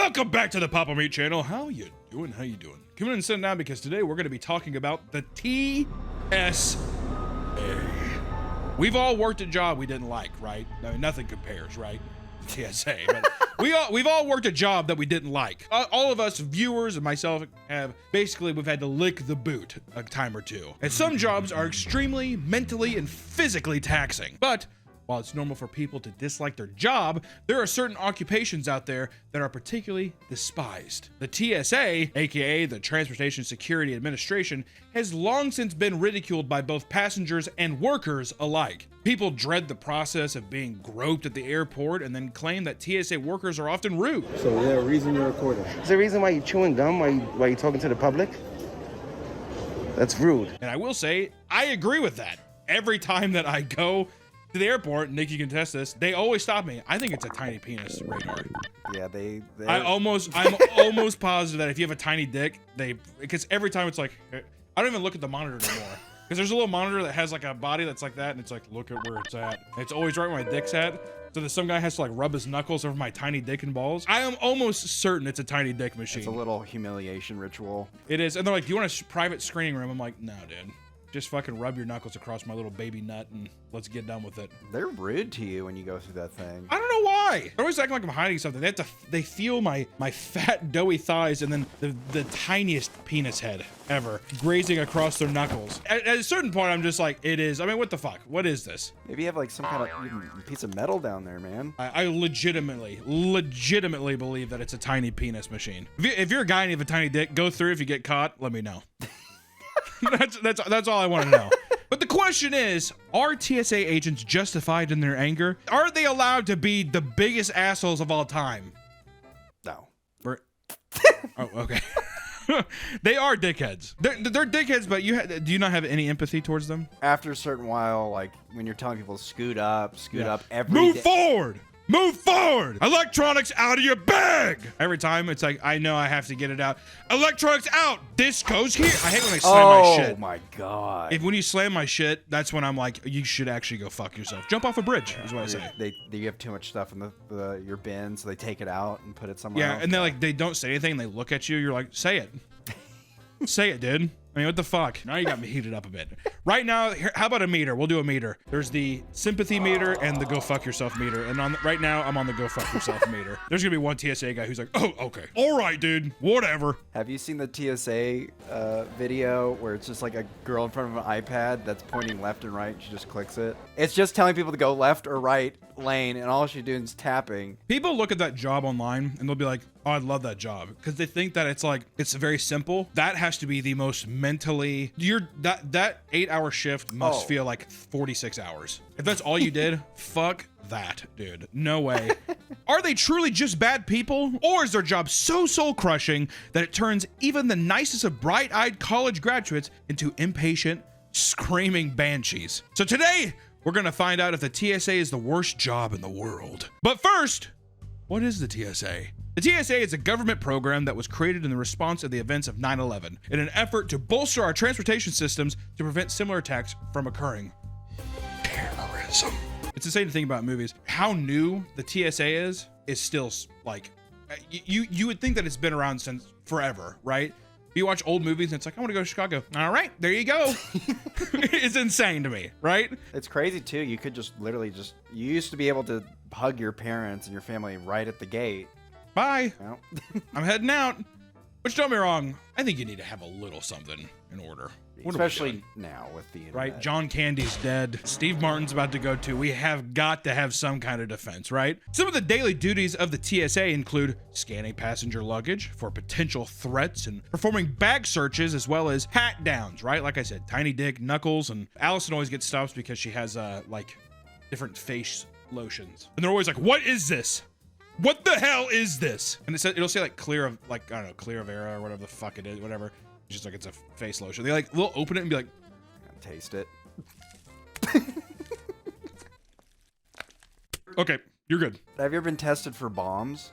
Welcome back to the Papa Meat channel. How you doing? How you doing? Come in and sit down because today we're going to be talking about the TSA. We've all worked a job we didn't like, right? I mean, nothing compares, right? TSA, but we've all worked a job that we didn't like. All of us viewers and myself we've had to lick the boot a time or two. And some jobs are extremely mentally and physically taxing. But while it's normal for people to dislike their job, there are certain occupations out there that are particularly despised. The TSA, aka the Transportation Security Administration, has long since been ridiculed by both passengers and workers alike. People dread the process of being groped at the airport and then claim that TSA workers are often rude. So is there a reason you're recording? Is there a reason why you're chewing gum while you're talking to the public? That's rude. And I will say, I agree with that. Every time that I go to the airport, Nick, you can test this, they always stop me. I think it's a tiny penis radar. Yeah, I'm almost positive that if you have a tiny dick, because every time it's like, I don't even look at the monitor anymore. Because there's a little monitor that has like a body that's like that, and it's like, look at where it's at. And it's always right where my dick's at. So that some guy has to like rub his knuckles over my tiny dick and balls. I am almost certain it's a tiny dick machine. It's a little humiliation ritual. It is. And they're like, do you want a private screening room? I'm like, no, dude. Just fucking rub your knuckles across my little baby nut and let's get done with it. They're rude to you when you go through that thing. I don't know why. They're always acting like I'm hiding something. They feel my fat, doughy thighs and then the tiniest penis head ever grazing across their knuckles. At a certain point, I'm just like, it is. I mean, what the fuck? What is this? Maybe you have like some kind of piece of metal down there, man. I legitimately believe that it's a tiny penis machine. If you're a guy and you have a tiny dick, go through. If you get caught, let me know. That's all I want to know. But the question is, are TSA agents justified in their anger? Are they allowed to be the biggest assholes of all time? No. Oh, okay. They are dickheads. They're dickheads, but do you not have any empathy towards them? After a certain while, like when you're telling people scoot up every Move day. forward! Move forward! Electronics out of your bag! Every time it's like, I know I have to get it out. Electronics out! This goes here! I hate when they slam my shit. Oh my god. When you slam my shit, that's when I'm like, you should actually go fuck yourself. Jump off a bridge, is what I say. You have too much stuff in your bin, so they take it out and put it somewhere else. Yeah, and they don't say anything, and they look at you, you're like, say it. Say it, dude. I mean, what the fuck? Now you got me heated up a bit. Right now, how about a meter? We'll do a meter. There's the sympathy meter and the go fuck yourself meter. And right now, I'm on the go fuck yourself meter. There's gonna be one TSA guy who's like, oh, okay. All right, dude. Whatever. Have you seen the TSA video where it's just like a girl in front of an iPad that's pointing left and right? She just clicks it. It's just telling people to go left or right lane, and all she's doing is tapping. People look at that job online and they'll be like, oh, I'd love that job, because they think that it's very simple. That has to be the most mentally, that 8-hour shift must feel like 46 hours. If that's all you did, fuck that, dude. No way. Are they truly just bad people? Or is their job so soul-crushing that it turns even the nicest of bright-eyed college graduates into impatient, screaming banshees? So today, we're gonna find out if the TSA is the worst job in the world. But first, what is the TSA? The TSA is a government program that was created in the response of the events of 9/11 in an effort to bolster our transportation systems to prevent similar attacks from occurring. Terrorism. It's insane to think about movies. How new the TSA is still like, you would think that it's been around since forever, right? You watch old movies and it's like, I want to go to Chicago. All right, there you go. It's insane to me, right? It's crazy too. You could just literally you used to be able to hug your parents and your family right at the gate. Bye. Well. I'm heading out. Which, don't be wrong, I think you need to have a little something in order. Especially now with the internet. Right? John Candy's dead. Steve Martin's about to go too. We have got to have some kind of defense, right? Some of the daily duties of the TSA include scanning passenger luggage for potential threats and performing bag searches, as well as pat downs, right? Like I said, tiny dick, knuckles, and Allison always gets stops because she has like different face lotions. And they're always like, what is this? What the hell is this? And it'll say like clear of, like, I don't know, clear of era or whatever the fuck it is, whatever. It's just like, it's a face lotion. They'll open it and be like, taste it. Okay, you're good. Have you ever been tested for bombs?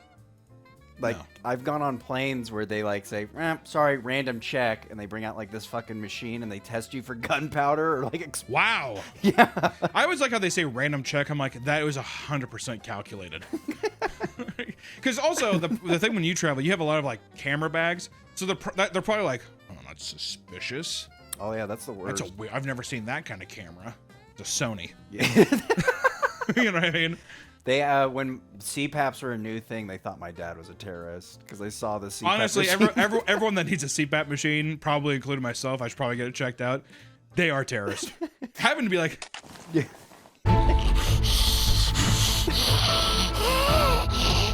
Like, No. I've gone on planes where they like say, sorry, random check, and they bring out like this fucking machine and they test you for gunpowder or like Wow. Yeah. I always like how they say random check. I'm like, that was 100% calculated. Because also the thing when you travel, you have a lot of like camera bags, so they're probably like, oh, that's suspicious. Oh yeah, that's the worst. That's I've never seen that kind of camera. It's a Sony. Yeah. You know what I mean? They when CPAPs were a new thing, they thought my dad was a terrorist because they saw the CPAP. Honestly, machine. everyone that needs a CPAP machine, probably including myself, I should probably get it checked out. They are terrorists. Having to be like, Yeah.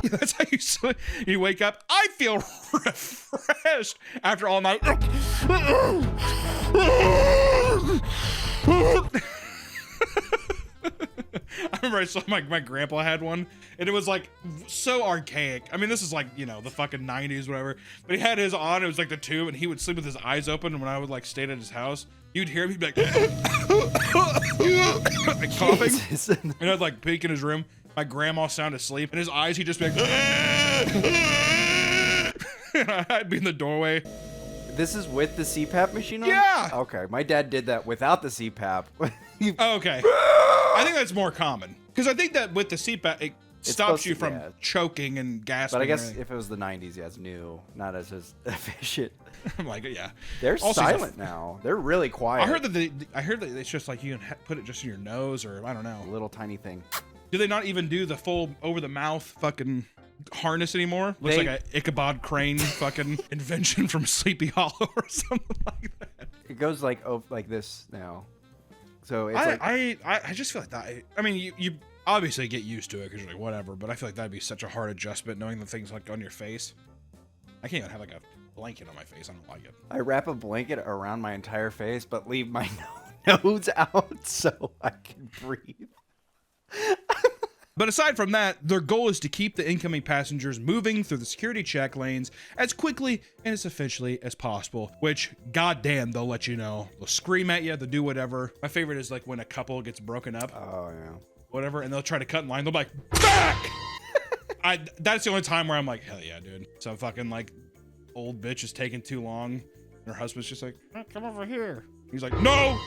that's how you wake up. I feel refreshed after all night. I remember I saw my grandpa had one, and it was like so archaic. I mean, this is like, you know, the fucking 90s, whatever. But he had his on, it was like the tube, and he would sleep with his eyes open. And when I would like stay at his house, you'd hear him, he'd be like, like coughing. Jesus. And I'd like peek in his room. My grandma sound asleep, and his eyes, he'd just be like, I'd be in the doorway. This is with the CPAP machine on? Yeah. Okay, my dad did that without the CPAP. Oh, okay. I think that's more common. Because I think that with the CPAP, it stops you from choking and gasping. But I guess if it was the 90s, yeah, it's new, not as efficient. I'm like, yeah. They're Also, silent now. They're really quiet. I heard that it's just like you can put it just in your nose, or I don't know. A little tiny thing. Do they not even do the full over the mouth fucking harness anymore? Looks like a Ichabod Crane fucking invention from Sleepy Hollow or something like that. It goes like like this now. So it's I just feel like that. I mean, you obviously get used to it because you're like whatever, but I feel like that'd be such a hard adjustment knowing the things like on your face. I can't even have like a blanket on my face. I don't like it. I wrap a blanket around my entire face, but leave my nose out so I can breathe. But aside from that, their goal is to keep the incoming passengers moving through the security check lanes as quickly and as efficiently as possible, which, goddamn, they'll let you know. They'll scream at you, they'll do whatever. My favorite is like when a couple gets broken up. Oh, yeah. Whatever, and they'll try to cut in line. They'll be like, back! That's the only time where I'm like, hell yeah, dude. Some fucking like old bitch is taking too long, and her husband's just like, oh, come over here. He's like, no!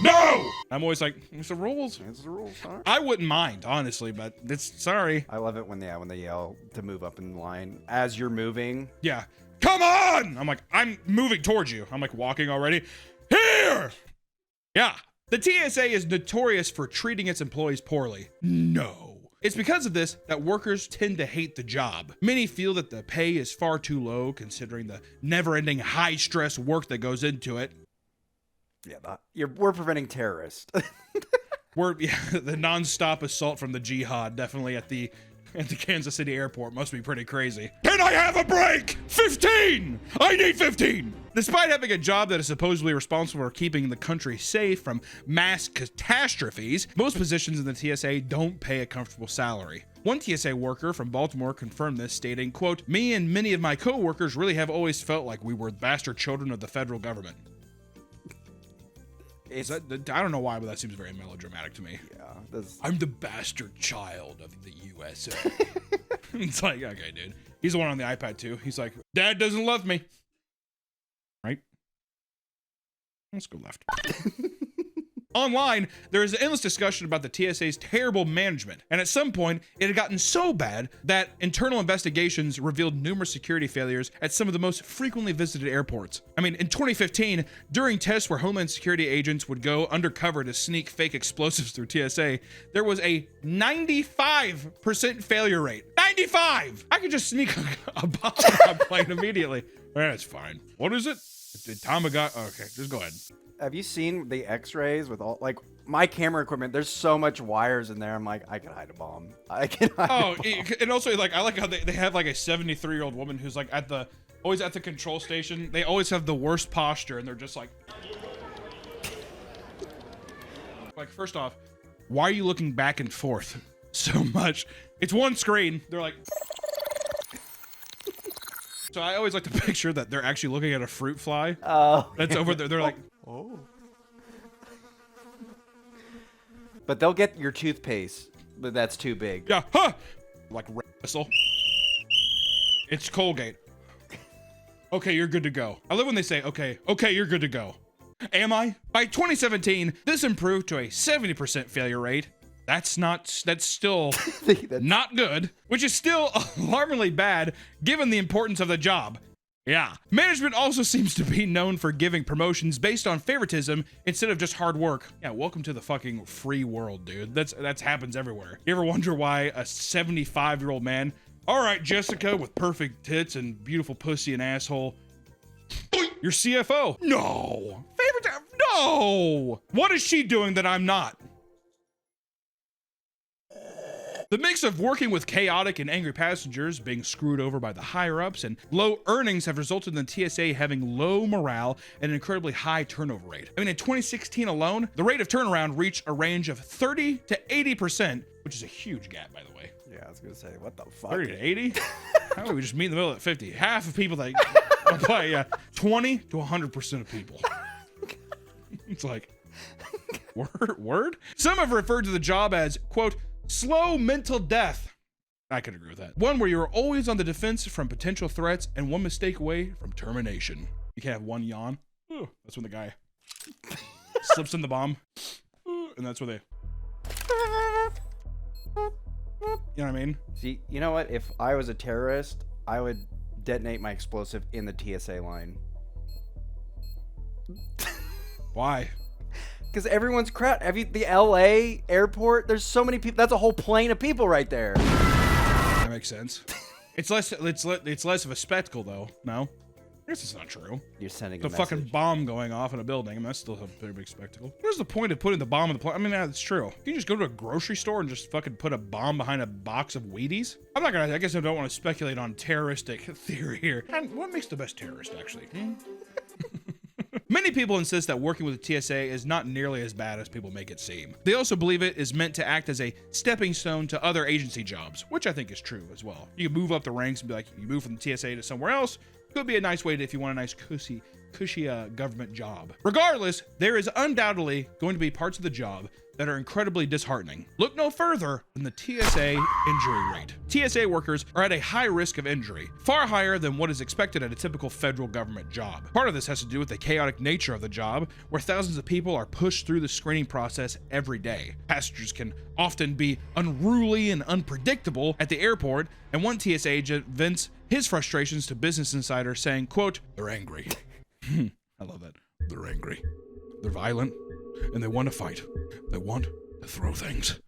I'm always like, it's the rules. It's the rules, huh? I wouldn't mind, honestly, but it's sorry. I love it when they yell to move up in line as you're moving. Yeah. Come on! I'm like, I'm moving towards you. I'm like walking already. Here! Yeah. The TSA is notorious for treating its employees poorly. No. It's because of this that workers tend to hate the job. Many feel that the pay is far too low considering the never-ending high-stress work that goes into it. Yeah, we're preventing terrorists. The non-stop assault from the jihad definitely at the Kansas City airport must be pretty crazy. Can I have a break? 15! I need 15! Despite having a job that is supposedly responsible for keeping the country safe from mass catastrophes, most positions in the TSA don't pay a comfortable salary. One TSA worker from Baltimore confirmed this, stating, quote, "Me and many of my co-workers really have always felt like we were bastard children of the federal government." I don't know why, but that seems very melodramatic to me. Yeah, I'm the bastard child of the USA. It's like, okay, dude. He's the one on the iPad too. He's like, Dad doesn't love me. Right? Let's go left. Online, there is an endless discussion about the TSA's terrible management, and at some point, it had gotten so bad that internal investigations revealed numerous security failures at some of the most frequently visited airports. I mean, in 2015, during tests where Homeland Security agents would go undercover to sneak fake explosives through TSA, there was a 95% failure rate. 95! I could just sneak a bomb on a plane immediately. That's fine. What is it? Okay, just go ahead. Have you seen the x-rays with all, like, my camera equipment? There's so much wires in there. I'm like, I can hide a bomb. I can hide a bomb. And also, like, I like how they have, like, a 73-year-old woman who's, like, always at the control station. They always have the worst posture, and they're just like... Like, first off, why are you looking back and forth so much? It's one screen. They're like... So I always like to picture that they're actually looking at a fruit fly. Oh. That's over there. They're like... Oh. But they'll get your toothpaste, but that's too big. Yeah, huh! Like whistle. It's Colgate. Okay, you're good to go. I love when they say, okay, you're good to go. Am I? By 2017, this improved to a 70% failure rate. That's still not good, which is still alarmingly bad given the importance of the job. Yeah. Management also seems to be known for giving promotions based on favoritism instead of just hard work. Yeah, welcome to the fucking free world, dude. That's happens everywhere. You ever wonder why a 75-year-old man, all right, Jessica with perfect tits and beautiful pussy and asshole, your CFO? No. Favoritism? No. What is she doing that I'm not? The mix of working with chaotic and angry passengers, being screwed over by the higher-ups, and low earnings have resulted in the TSA having low morale and an incredibly high turnover rate. I mean, in 2016 alone, the rate of turnaround reached a range of 30 to 80%, which is a huge gap, by the way. Yeah, I was gonna say, what the fuck? 30 to 80? How about we just meet in the middle at 50? Half of people that apply, 20 to 100% of people. It's like, word? Some have referred to the job as, quote, slow mental death. I could agree with that. One where you're always on the defense from potential threats and one mistake away from termination. You can't have one yawn. Ooh, that's when the guy slips in the bomb. Ooh, and that's where they... You know what I mean? See, you know what? If I was a terrorist, I would detonate my explosive in the TSA line. Why? Because everyone's crowd. The LA airport, there's so many people. That's a whole plane of people right there. That makes sense. It's less of a spectacle, though. No? I guess it's not true. You're sending a fucking bomb going off in a building. I mean, that's still a very big spectacle. What's the point of putting the bomb in the plane? I mean, that's true. Can you just go to a grocery store and just fucking put a bomb behind a box of Wheaties? I guess I don't want to speculate on terroristic theory here. And what makes the best terrorist, actually? Many people insist that working with the TSA is not nearly as bad as people make it seem. They also believe it is meant to act as a stepping stone to other agency jobs, which I think is true as well. You can move up the ranks and be like, you move from the TSA to somewhere else. Could be a nice way to, if you want a nice cushy government job. Regardless, there is undoubtedly going to be parts of the job that are incredibly disheartening. Look no further than the TSA injury rate. TSA workers are at a high risk of injury, far higher than what is expected at a typical federal government job. Part of this has to do with the chaotic nature of the job, where thousands of people are pushed through the screening process every day. Passengers can often be unruly and unpredictable at the airport, and one TSA agent vents his frustrations to Business Insider saying, quote, they're angry. I love that. They're angry. They're violent. And they want to fight. They want to throw things.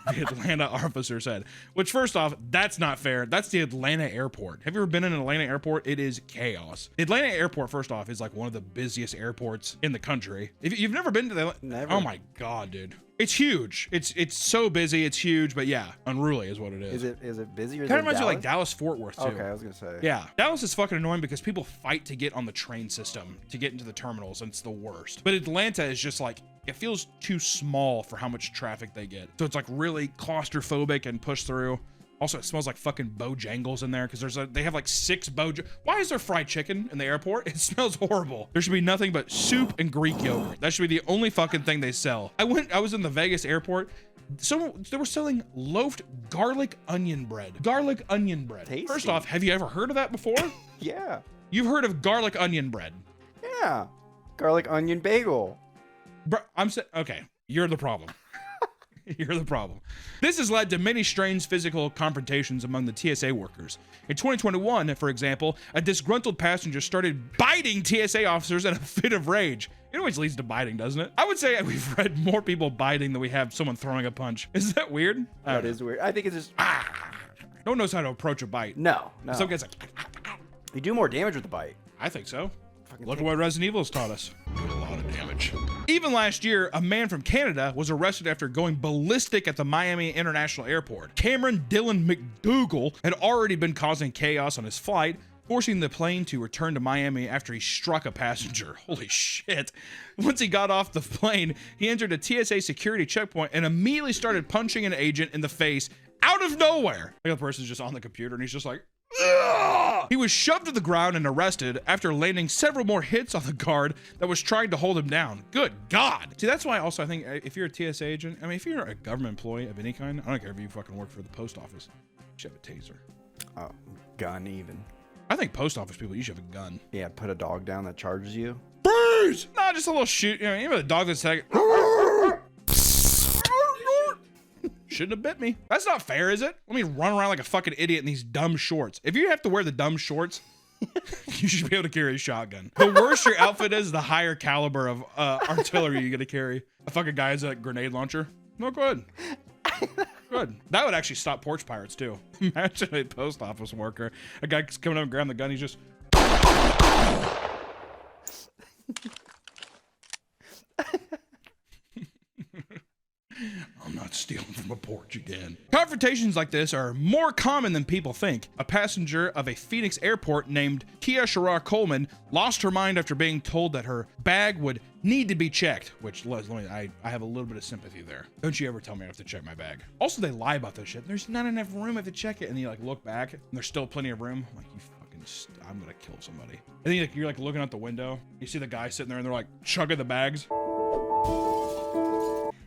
The Atlanta officer said. Which, first off, that's not fair. That's the Atlanta airport. Have you ever been in an Atlanta airport? It is chaos. The Atlanta airport, first off, is like one of the busiest airports in the country. If you've never been to the... Never. Oh my God, dude. It's huge. It's so busy. It's huge, but yeah, unruly is what it is. Is it busier? Kind of reminds me of like Dallas Fort Worth too. Okay, I was gonna say. Yeah, Dallas is fucking annoying because people fight to get on the train system to get into the terminals, and it's the worst. But Atlanta is just like, it feels too small for how much traffic they get. So it's like really claustrophobic and push through. Also, it smells like fucking Bojangles in there because they have like 6 Why is there fried chicken in the airport? It smells horrible. There should be nothing but soup and Greek yogurt. That should be the only fucking thing they sell. I was in the Vegas airport. So they were selling loafed garlic onion bread. Garlic onion bread. Tasty. First off, have you ever heard of that before? Yeah. You've heard of garlic onion bread. Yeah. Garlic onion bagel. Okay, you're the problem. You're the problem. This has led to many strange physical confrontations among the TSA workers. In 2021, for example, a disgruntled passenger started biting TSA officers in a fit of rage. It always leads to biting, doesn't it? I would say we've read more people biting than we have someone throwing a punch. Is that weird? That is weird. I think it's just... No one knows how to approach a bite. No. Some guys like... You do more damage with the bite. I think so. Look at what Resident Evil has taught us. Do a lot of damage. Even last year, a man from Canada was arrested after going ballistic at the Miami International Airport. Cameron Dylan McDougal had already been causing chaos on his flight, forcing the plane to return to Miami after he struck a passenger. Holy shit. Once he got off the plane, he entered a TSA security checkpoint and immediately started punching an agent in the face out of nowhere. The other person's just on the computer and he's just like, ugh! He was shoved to the ground and arrested after landing several more hits on the guard that was trying to hold him down. Good God. See, that's why also I think if you're a TSA agent, I mean, if you're a government employee of any kind, I don't care if you fucking work for the post office, you should have a taser. Oh, gun even. I think post office people, you should have a gun. Yeah, put a dog down that charges you. Freeze! Nah, just a little shoot. You know the dog that's like... Shouldn't have bit me. That's not fair, is it? Let me run around like a fucking idiot in these dumb shorts. If you have to wear the dumb shorts, you should be able to carry a shotgun. The worse your outfit is, the higher caliber of artillery you're gonna carry. A fucking guy has a grenade launcher. No good. Good. That would actually stop porch pirates too. Imagine a post office worker. A guy coming up and grabbing the gun, he's just I'm not stealing from a porch again. Confrontations like this are more common than people think. A passenger of a Phoenix airport named Tia Shara Coleman lost her mind after being told that her bag would need to be checked, which, I have a little bit of sympathy there. Don't you ever tell me I have to check my bag. Also, they lie about this shit. There's not enough room, I have to check it. And you like look back and there's still plenty of room. I'm like, you fucking, I'm gonna kill somebody. And then you're like looking out the window. You see the guy sitting there and they're like chugging the bags.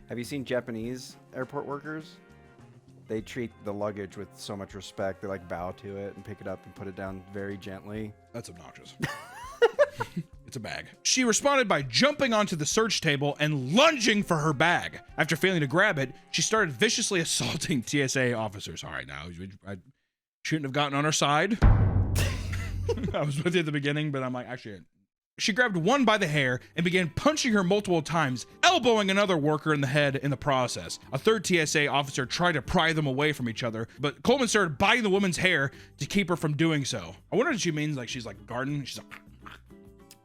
Have you seen Japanese airport workers? They treat the luggage with so much respect. They like bow to it and pick it up and put it down very gently. That's obnoxious. It's a bag. She responded by jumping onto the search table and lunging for her bag. After failing to grab it, she started viciously assaulting TSA officers. All right, now, I shouldn't have gotten on her side. I was with you at the beginning, but I'm like, actually, she grabbed one by the hair and began punching her multiple times, elbowing another worker in the head in the process. A third TSA officer tried to pry them away from each other, but Coleman started biting the woman's hair to keep her from doing so. I wonder if she means like she's like guarding. She's like,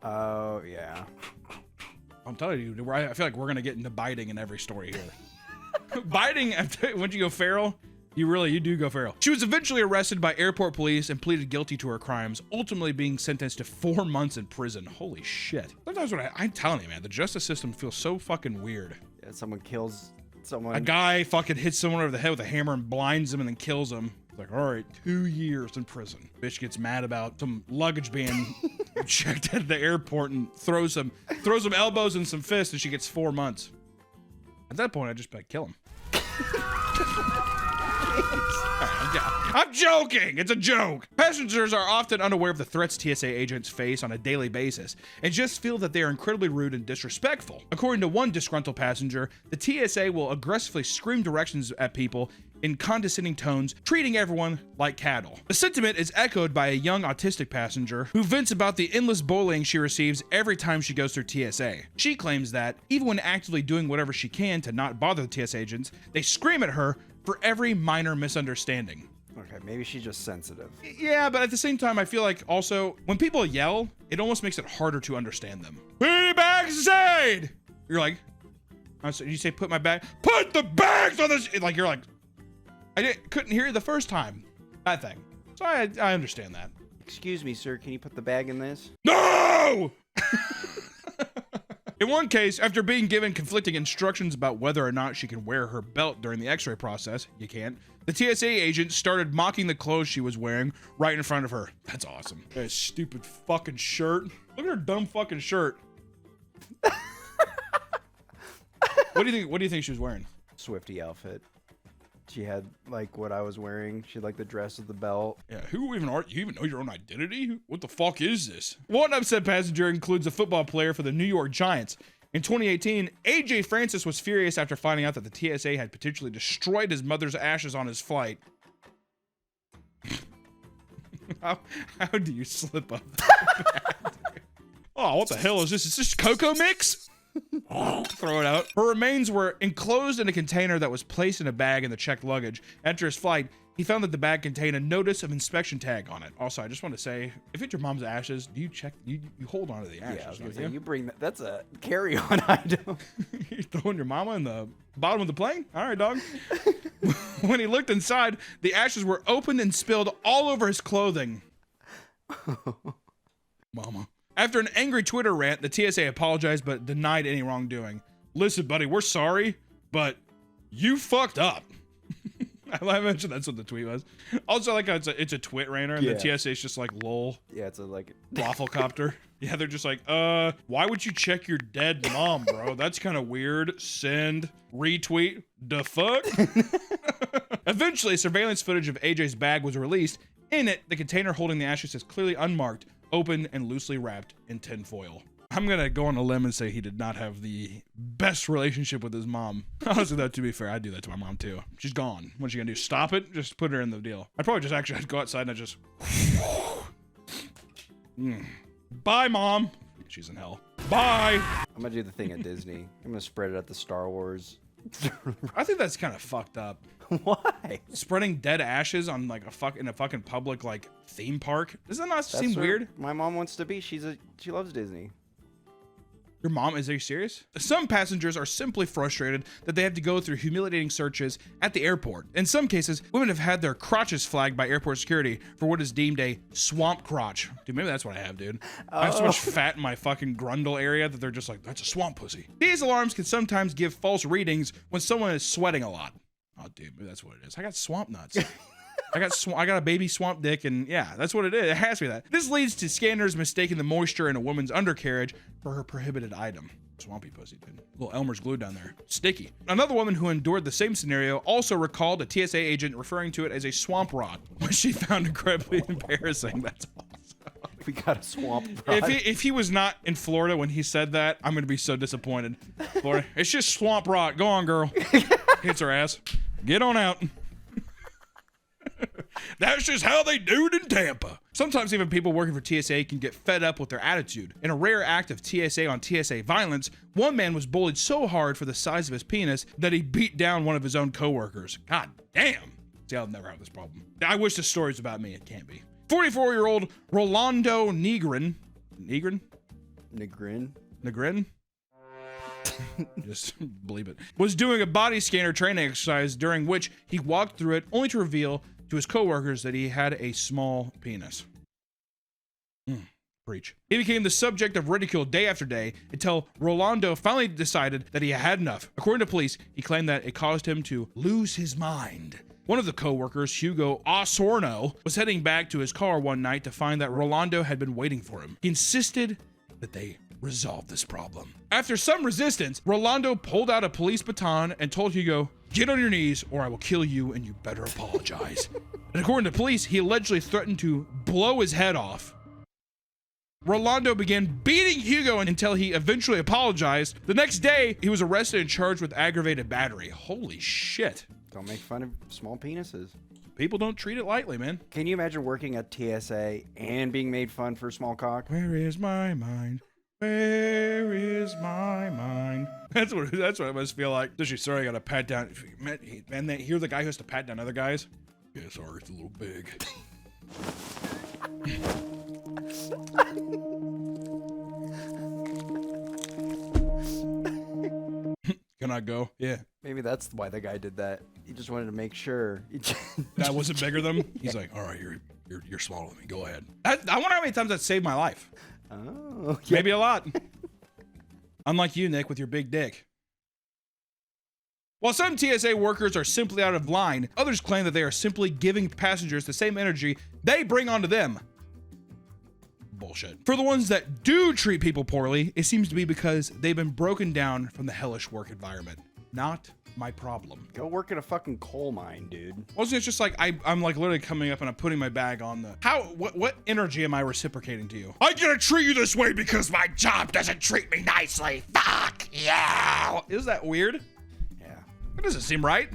oh, yeah. I'm telling you, I feel like we're going to get into biting in every story here. Biting, once you go feral, you do go feral. She was eventually arrested by airport police and pleaded guilty to her crimes, ultimately being sentenced to 4 months in prison. Holy shit. Sometimes I'm telling you, man, the justice system feels so fucking weird. Yeah, someone kills someone. A guy fucking hits someone over the head with a hammer and blinds him and then kills him. It's like, all right, 2 years in prison. Bitch gets mad about some luggage being checked at the airport and throws some elbows and some fists, and she gets 4 months. At that point, I'd just be like, kill him. I'm joking. It's a joke. Passengers are often unaware of the threats TSA agents face on a daily basis and just feel that they are incredibly rude and disrespectful. According to one disgruntled passenger, the TSA will aggressively scream directions at people in condescending tones, treating everyone like cattle. The sentiment is echoed by a young autistic passenger who vents about the endless bullying she receives every time she goes through TSA. She claims that even when actively doing whatever she can to not bother the TSA agents, they scream at her for every minor misunderstanding. Okay, maybe she's just sensitive. Yeah, but at the same time, I feel like also when people yell, it almost makes it harder to understand them. Put your bags aside! You're like, you say put my bag, put the bags on this. Like you're like, couldn't hear you the first time. That thing. So I understand that. Excuse me, sir, can you put the bag in this? No! In one case, after being given conflicting instructions about whether or not she can wear her belt during the x-ray process, you can't, the TSA agent started mocking the clothes she was wearing right in front of her. That's awesome. That stupid fucking shirt. Look at her dumb fucking shirt. What do you think she was wearing? Swifty outfit. She had like what I was wearing. She had like the dress with the belt. Yeah, who even are you? Even know your own identity? What the fuck is this? One upset passenger includes a football player for the New York Giants. In 2018, AJ Francis was furious after finding out that the TSA had potentially destroyed his mother's ashes on his flight. How do you slip up that bad? Oh, what the hell is this? Is this Cocoa Mix? Throw it out. Her remains were enclosed in a container that was placed in a bag in the checked luggage. After his flight, he found that the bag contained a notice of inspection tag on it. Also, I just want to say, if it's your mom's ashes, do you check? You hold on to the ashes? Yeah, I was gonna say, you bring that. That's a carry-on item. You're throwing your mama in the bottom of the plane? All right, dog. When he looked inside, the ashes were opened and spilled all over his clothing. Mama. After an angry Twitter rant, the TSA apologized but denied any wrongdoing. Listen, buddy, we're sorry, but you fucked up. I mentioned that's what the tweet was. Also, like it's a twit ranter, and the TSA is just like lol. Yeah, it's a like waffle copter. Yeah, they're just like, why would you check your dead mom, bro? That's kind of weird. Send, retweet, the fuck. Eventually, surveillance footage of AJ's bag was released. In it, the container holding the ashes is clearly unmarked, open and loosely wrapped in tinfoil. I'm gonna go on a limb and say he did not have the best relationship with his mom. Honestly, though, to be fair, I'd do that to my mom too. She's gone. What's she gonna do? Stop it? Just put her in the deal. I'd probably just actually go outside and I'd just. Bye, mom. She's in hell. Bye. I'm gonna do the thing at Disney. I'm gonna spread it at the Star Wars. I think that's kind of fucked up. Why? Spreading dead ashes on like in a fucking public like theme park. Doesn't that seem where weird? My mom wants to be. She loves Disney. Your mom? Are you serious? Some passengers are simply frustrated that they have to go through humiliating searches at the airport. In some cases, women have had their crotches flagged by airport security for what is deemed a swamp crotch. Dude, maybe that's what I have, dude. I have so much fat in my fucking grundle area that they're just like, that's a swamp pussy. These alarms can sometimes give false readings when someone is sweating a lot. Oh, dude, maybe that's what it is. I got swamp nuts. I got a baby swamp dick, and yeah, that's what it is. It has to be that. This leads to scanners mistaking the moisture in a woman's undercarriage for her prohibited item. Swampy pussy, dude. Little Elmer's glue down there. Sticky. Another woman who endured the same scenario also recalled a TSA agent referring to it as a swamp rod, which she found incredibly embarrassing. That's awesome. We got a swamp rod. If he was not in Florida when he said that, I'm gonna be so disappointed. Florida, it's just swamp rod. Go on, girl. Hits her ass. Get on out. That's just how they do it in Tampa. Sometimes even people working for TSA can get fed up with their attitude. In a rare act of TSA on TSA violence, one man was bullied so hard for the size of his penis that he beat down one of his own coworkers. God damn. See, I'll never have this problem. I wish the story's about me. It can't be. 44-year-old Rolando Negrin. Just believe it. Was doing a body scanner training exercise during which he walked through it only to reveal to his coworkers that he had a small penis. Preach. He became the subject of ridicule day after day until Rolando finally decided that he had enough. According to police, he claimed that it caused him to lose his mind. One of the co-workers, Hugo Osorno, was heading back to his car one night to find that Rolando had been waiting for him. He insisted that they resolve this problem. After some resistance, Rolando pulled out a police baton and told Hugo, "Get on your knees or I will kill you and you better apologize." And according to police, he allegedly threatened to blow his head off. Rolando began beating Hugo until he eventually apologized. The next day, he was arrested and charged with aggravated battery. Holy shit. Don't make fun of small penises. People don't treat it lightly, man. Can you imagine working at TSA and being made fun for small cock? Where is my mind? Where is my mind? That's what it must feel like. Especially, sorry, I gotta pat down. Man, they hear the guy who has to pat down other guys. Yeah, sorry, it's a little big. Can I go? Yeah. Maybe that's why the guy did that. He just wanted to make sure. That wasn't bigger than him? He's like, all right, you're smaller than me. Go ahead. I wonder how many times that saved my life. Oh, yeah. Maybe a lot. Unlike you, Nick, with your big dick. While some TSA workers are simply out of line, others claim that they are simply giving passengers the same energy they bring onto them. Bullshit. For the ones that do treat people poorly, it seems to be because they've been broken down from the hellish work environment. Not my problem. Go work at a fucking coal mine, dude. Wasn't it just like I'm like literally coming up and I'm putting my bag on the what energy am I reciprocating to you? I gotta treat you this way because my job doesn't treat me nicely. Fuck yeah. Is that weird? Yeah. That doesn't seem right.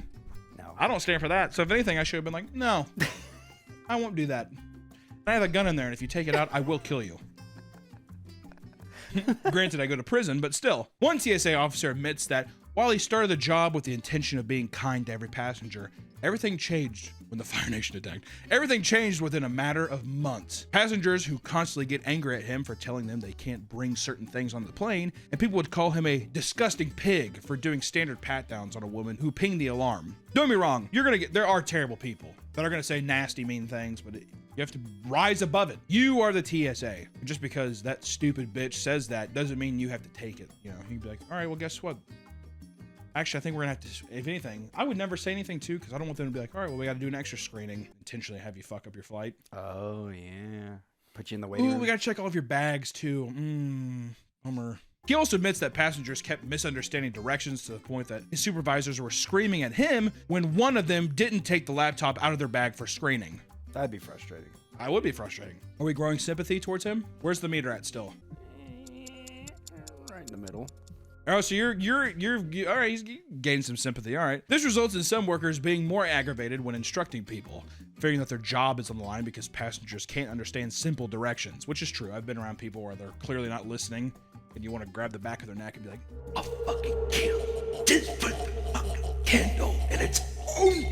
No. I don't stand for that. So if anything, I should have been like, no, I won't do that. I have a gun in there, and if you take it out, I will kill you. Granted, I go to prison, but still. One TSA officer admits that while he started the job with the intention of being kind to every passenger, everything changed when the Fire Nation attacked. Everything changed within a matter of months. Passengers who constantly get angry at him for telling them they can't bring certain things on the plane, and people would call him a disgusting pig for doing standard pat-downs on a woman who pinged the alarm. Don't get me wrong, there are terrible people that are gonna say nasty, mean things, but you have to rise above it. You are the TSA. Just because that stupid bitch says that doesn't mean you have to take it. You know, you'd be like, all right, well, guess what? Actually, I think we're gonna have to, if anything, I would never say anything too, because I don't want them to be like, all right, well, we gotta do an extra screening, intentionally have you fuck up your flight. Oh, yeah. Put you in the waiting room. We gotta check all of your bags too. Bummer. He also admits that passengers kept misunderstanding directions to the point that his supervisors were screaming at him when one of them didn't take the laptop out of their bag for screening. That'd be frustrating. I would be frustrating. Are we growing sympathy towards him? Where's the meter at still? in the middle. Oh, so you're all right. He's gained some sympathy. All right. This results in some workers being more aggravated when instructing people, figuring that their job is on the line because passengers can't understand simple directions, which is true. I've been around people where they're clearly not listening, and you want to grab the back of their neck and be like, "I'll fucking kill this fucking candle in its own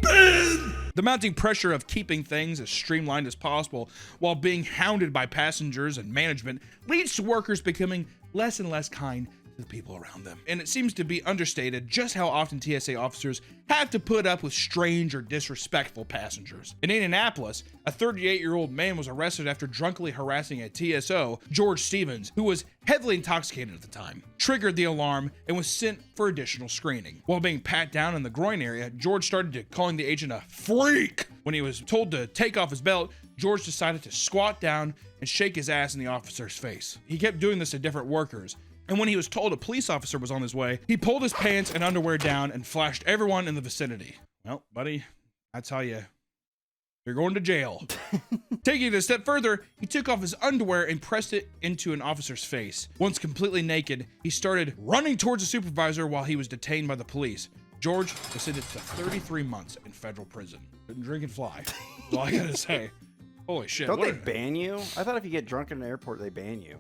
bed." The mounting pressure of keeping things as streamlined as possible while being hounded by passengers and management leads to workers becoming less and less kind the people around them. And it seems to be understated just how often TSA officers have to put up with strange or disrespectful passengers. In Indianapolis, a 38-year-old man was arrested after drunkenly harassing a TSO, George Stevens, who was heavily intoxicated at the time, triggered the alarm, and was sent for additional screening. While being pat down in the groin area, George started calling the agent a freak. When he was told to take off his belt, George decided to squat down and shake his ass in the officer's face. He kept doing this to different workers. And when he was told a police officer was on his way, he pulled his pants and underwear down and flashed everyone in the vicinity. Well, buddy, I tell you, you're going to jail. Taking it a step further, he took off his underwear and pressed it into an officer's face. Once completely naked, he started running towards the supervisor while he was detained by the police. George was sentenced to 33 months in federal prison. Couldn't drink and fly. That's all I gotta say. Holy shit. Don't they ban you? I thought if you get drunk in an airport, they ban you.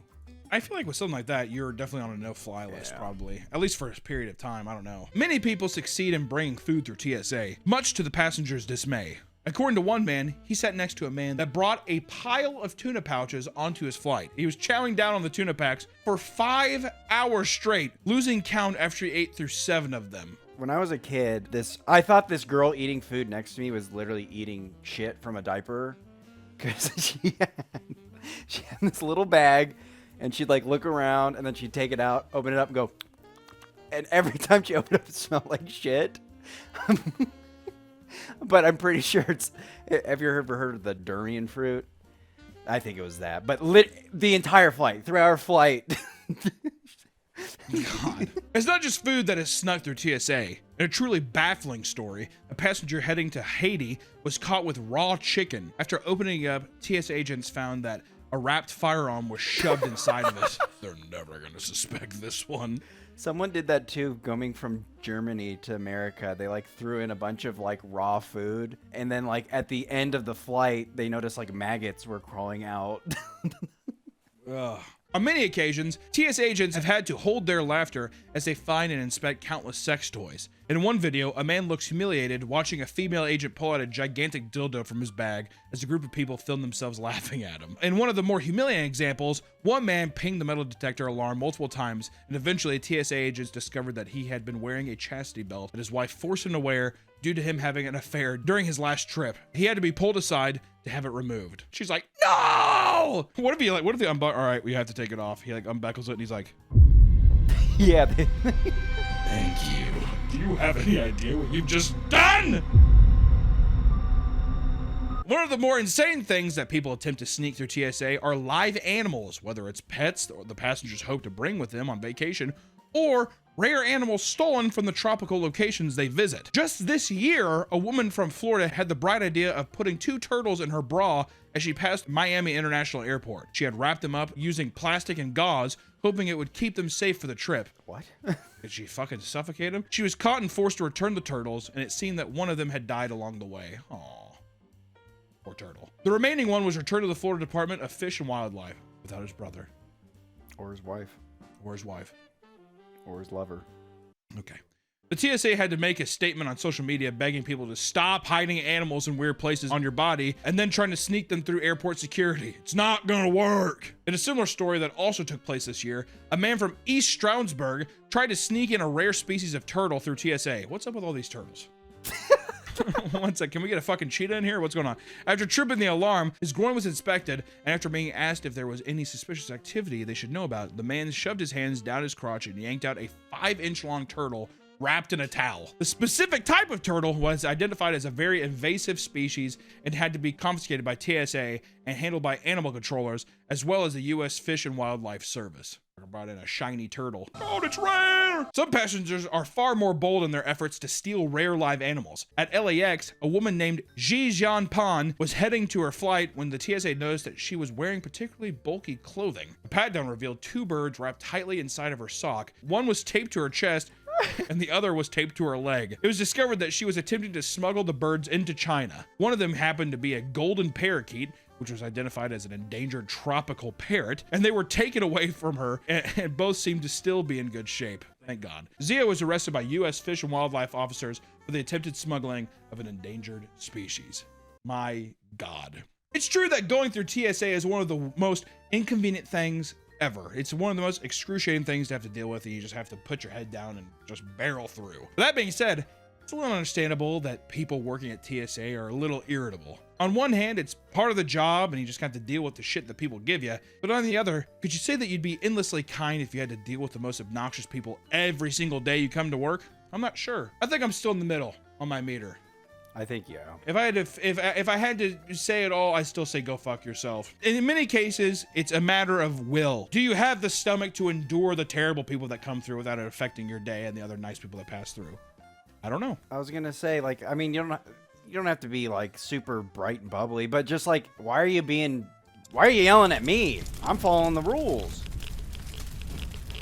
I feel like with something like that, you're definitely on a no-fly list, probably. At least for a period of time, I don't know. Many people succeed in bringing food through TSA, much to the passengers' dismay. According to one man, he sat next to a man that brought a pile of tuna pouches onto his flight. He was chowing down on the tuna packs for 5 hours straight, losing count after he ate through 7 of them. When I was a kid, I thought this girl eating food next to me was literally eating shit from a diaper, because she had this little bag, and she'd like look around, and then she'd take it out, open it up, and go. And every time she opened it up, it smelled like shit. But I'm pretty sure it's. Have you ever heard of the durian fruit? I think it was that. But the entire flight, 3-hour flight. God. It's not just food that has snuck through TSA. In a truly baffling story, a passenger heading to Haiti was caught with raw chicken. After opening up, TSA agents found that a wrapped firearm was shoved inside of it. They're never going to suspect this one. Someone did that too, coming from Germany to America. They like threw in a bunch of like raw food, and then like at the end of the flight, they noticed like maggots were crawling out. Ugh. On many occasions, TSA agents have had to hold their laughter as they find and inspect countless sex toys. In one video, a man looks humiliated watching a female agent pull out a gigantic dildo from his bag as a group of people film themselves laughing at him. In one of the more humiliating examples, one man pinged the metal detector alarm multiple times, and eventually TSA agents discovered that he had been wearing a chastity belt that his wife forced him to wear due to him having an affair during his last trip. He had to be pulled aside to have it removed. She's like, no! What if he all right, we have to take it off. He like unbuckles it and he's like, Yeah. thank you. Do you have any idea what you've just done? One of the more insane things that people attempt to sneak through TSA are live animals, whether it's pets or the passengers hope to bring with them on vacation, or rare animals stolen from the tropical locations they visit. Just this year, a woman from Florida had the bright idea of putting 2 turtles in her bra as she passed Miami International Airport. She had wrapped them up using plastic and gauze, hoping it would keep them safe for the trip. What? Did she fucking suffocate them? She was caught and forced to return the turtles, and it seemed that one of them had died along the way. Aww. Poor turtle. The remaining one was returned to the Florida Department of Fish and Wildlife without his brother. Or his wife. Or his wife. Or his lover. Okay. The TSA had to make a statement on social media begging people to stop hiding animals in weird places on your body and then trying to sneak them through airport security. It's not gonna work. In a similar story that also took place this year, a man from East Stroudsburg tried to sneak in a rare species of turtle through TSA. What's up with all these turtles? One sec, can we get a fucking cheetah in here? What's going on? After tripping the alarm, his groin was inspected, and after being asked if there was any suspicious activity they should know about, the man shoved his hands down his crotch and yanked out a 5-inch long turtle wrapped in a towel. The specific type of turtle was identified as a very invasive species and had to be confiscated by TSA and handled by animal controllers, as well as the U.S. Fish and Wildlife Service. Brought in a shiny turtle. Oh, it's rare! Some passengers are far more bold in their efforts to steal rare live animals. At LAX, a woman named Ji Jianpan was heading to her flight when the TSA noticed that she was wearing particularly bulky clothing. A pat-down revealed 2 birds wrapped tightly inside of her sock. One was taped to her chest, and the other was taped to her leg. It was discovered that she was attempting to smuggle the birds into China. One of them happened to be a golden parakeet, which was identified as an endangered tropical parrot, and they were taken away from her, and both seemed to still be in good shape. Thank God. Zia was arrested by U.S. Fish and Wildlife officers for the attempted smuggling of an endangered species. My God. It's true that going through TSA is one of the most inconvenient things ever. It's one of the most excruciating things to have to deal with, and you just have to put your head down and just barrel through. But that being said, it's a little understandable that people working at TSA are a little irritable. On one hand, it's part of the job and you just have to deal with the shit that people give you. But on the other, could you say that you'd be endlessly kind if you had to deal with the most obnoxious people every single day you come to work? I'm not sure. I think I'm still in the middle on my meter. I think, yeah. If I had to say it all, I still say go fuck yourself. And in many cases, it's a matter of will. Do you have the stomach to endure the terrible people that come through without it affecting your day and the other nice people that pass through? I don't know. I was gonna say, like, I mean, you don't have to be like super bright and bubbly, but just like, why are you yelling at me? I'm following the rules.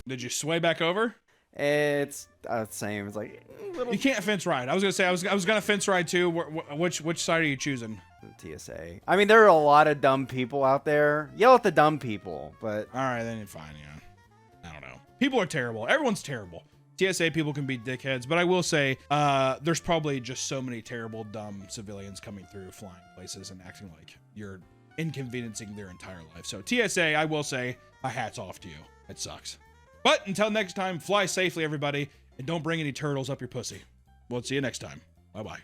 Did you sway back over? It's the same. It's like little You can't fence ride. I was gonna say I was gonna fence ride too. Which side are you choosing? TSA. I mean, there are a lot of dumb people out there. Yell at the dumb people, but all right, then you're fine. Yeah, I don't know. People are terrible. Everyone's terrible. TSA people can be dickheads, but I will say there's probably just so many terrible, dumb civilians coming through, flying places and acting like you're inconveniencing their entire life. So TSA, I will say, my hat's off to you. It sucks. But until next time, fly safely, everybody, and don't bring any turtles up your pussy. We'll see you next time. Bye-bye.